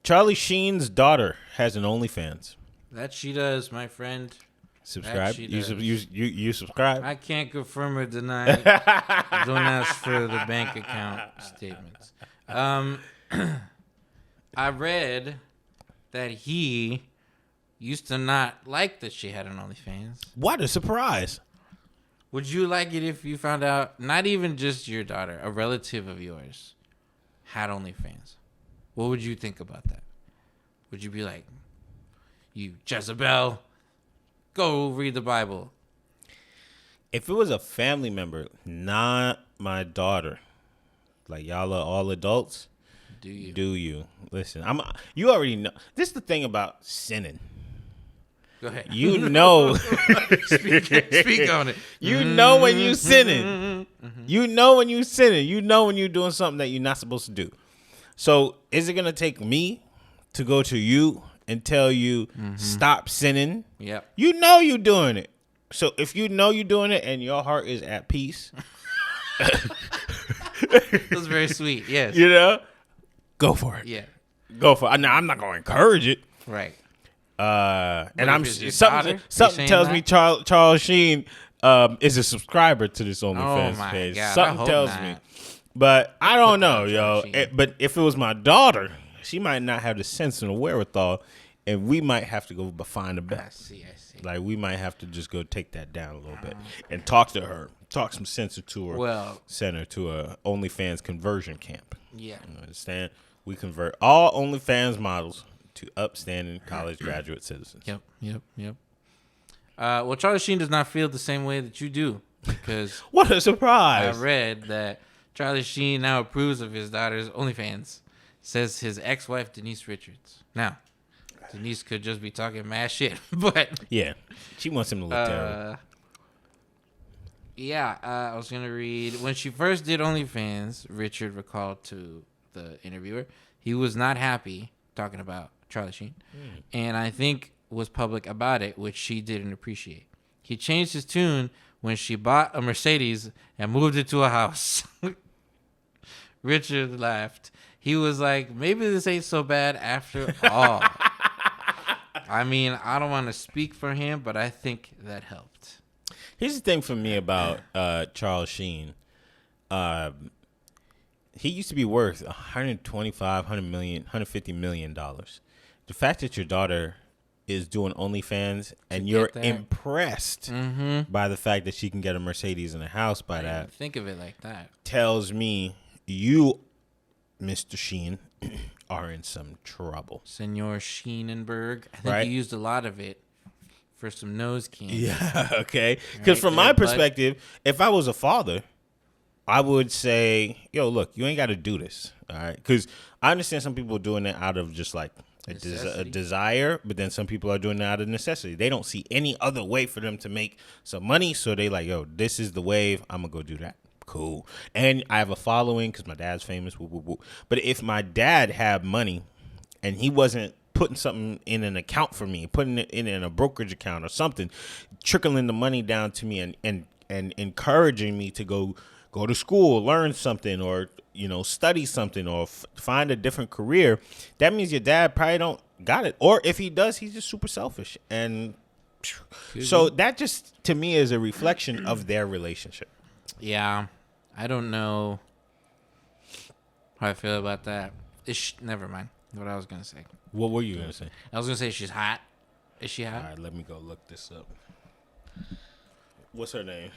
Charlie Sheen's daughter has an OnlyFans. That she does, my friend. Subscribe. That she You, does. you subscribe. I can't confirm or deny. Don't ask for the bank account statements. I read that he used to not like that she had an OnlyFans. What a surprise! Would you like it if you found out, not even just your daughter, a relative of yours had OnlyFans? What would you think about that? Would you be like, you Jezebel, go read the Bible? If it was a family member, not my daughter, like y'all are all adults, Do you? do you? Listen, you already know. This is the thing about sinning. Go ahead. You know. Speak on it. You know when you sinning. You know when you sinning. You know when you're doing something that you're not supposed to do. So is it going to take me to go to you and tell you stop sinning? Yep. You know you're doing it. So if you know you're doing it and your heart is at peace. That was very sweet. Yes. You know, go for it. Yeah. Go for it. Now, I'm not going to encourage it. Right. And I'm if it's your something daughter, tells that? me Charles Sheen is a subscriber to this OnlyFans my page. God, I Something hope tells not. me, but I don't know, down yo. Charles Sheen. But if it was my daughter, she might not have the sense and the wherewithal, and we might have to go find a I bet. see. Like we might have to just go take that down a little bit and talk to her, talk some sense into her, Well, send her to a OnlyFans conversion camp. yeah. You understand? We convert all OnlyFans models to upstanding college graduate citizens. Yep. Well, Charlie Sheen does not feel the same way that you do because What a I surprise! read that Charlie Sheen now approves of his daughter's OnlyFans. Says his ex-wife Denise Richards. Now, Denise could just be talking mad shit, but Yeah, she wants him to look terrible. yeah, I was gonna read when she first did OnlyFans. Richard recalled to the interviewer he was not happy talking about Charlie Sheen, and I think was public about it, which she didn't appreciate. He changed his tune when she bought a Mercedes and moved it to a house. Richard laughed. He was like, maybe this ain't so bad after all. I mean, I don't want to speak for him, but I think that helped. Here's the thing for me about Charles Sheen. He used to be worth $150 million. The fact that your daughter is doing OnlyFans and you're impressed by the fact that she can get a Mercedes and a house by that, Think of it like that. tells me you, Mr. Sheen, are in some trouble. Senor Sheenenberg. I think Right. you used a lot of it for some nose candy. Yeah, okay. Because Right from there, my bud. perspective, if I was a father, I would say, yo, look, you ain't got to do this, all right? Because I understand some people are doing it out of just like a Necessity. desire, but then some people are doing it out of necessity. They don't see any other way for them to make some money, so they like, yo, this is the wave. I'm going to go do that. Cool. And I have a following because my dad's famous. Woo, woo, woo. But if my dad had money and he wasn't putting something in an account for me, putting it in a brokerage account or something, trickling the money down to me and encouraging me to go to school, learn something, or study something, or find a different career, that means your dad probably don't got it. Or if he does, he's just super selfish. And so that just to me is a reflection of their relationship. Yeah. I don't know how I feel about that. Never mind what I was going to say. What were you gonna say? I was going to say she's hot. Is she All hot? right, let me go look this up. What's her name?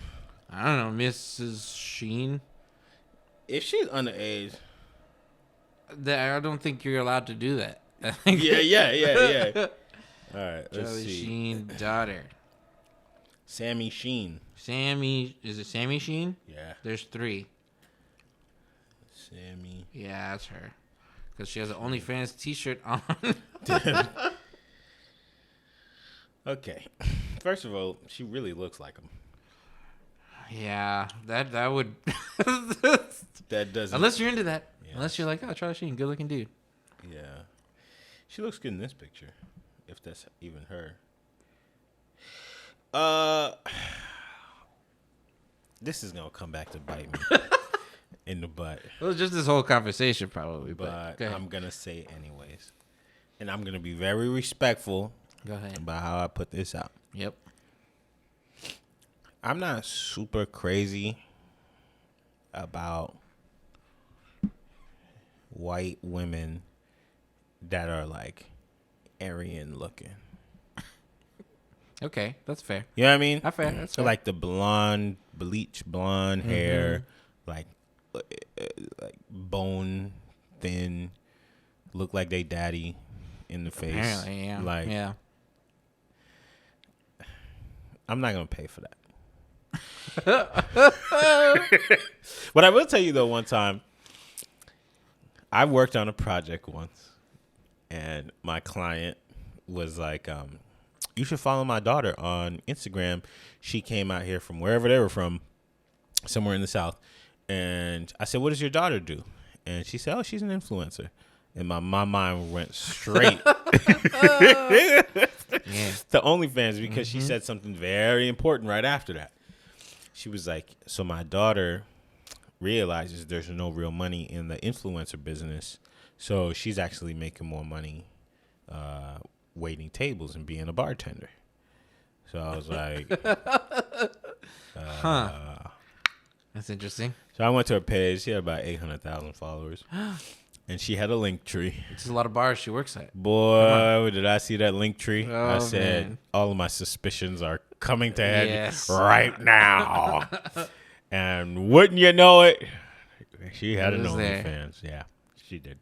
I don't know. Mrs. Sheen? If she's underage. I don't think you're allowed to do that. Yeah. All right, let's Charlie see. Sheen, daughter. Sammy Sheen. Is it Sammy Sheen? Yeah. There's 3. Sammy. Yeah, that's her. Because she has an OnlyFans t-shirt on. Okay. First of all, she really looks like him. Yeah, that would... That doesn't. Unless you're into that. Yeah. Unless you're like, oh, Charlie Sheen, good looking dude. Yeah. She looks good in this picture, if that's even her. This is gonna come back to bite me in the butt. It was just this whole conversation, probably. But go ahead. I'm gonna say it anyways. and I'm gonna be very respectful Go ahead. about how I put this out. Yep. I'm not super crazy about white women that are like Aryan looking. Okay, that's fair. You know what I mean? That's fair. That's So fair. like the bleach blonde hair, like bone thin, look like they daddy in the face. Apparently, yeah. Like, yeah. I'm not gonna pay for that. But I will tell you though, one time I worked on a project once, and my client was like, "You should follow my daughter on Instagram. She came out here from wherever they were from, somewhere in the South." And I said, "What does your daughter do?" And she said, "Oh, she's an influencer." And my mind went straight to OnlyFans because she said something very important right after that. She was like, "So my daughter realizes there's no real money in the influencer business, so she's actually making more money waiting tables and being a bartender." So I was like, That's interesting. so I went to her page. She had about 800,000 followers. And she had a link tree. It's a lot of bars she works at. Boy, did I see that link tree. I Oh, said, man. all of my suspicions are coming to head Yes. right now. And wouldn't you know it, she had It an was there. OnlyFans. Yeah, she did.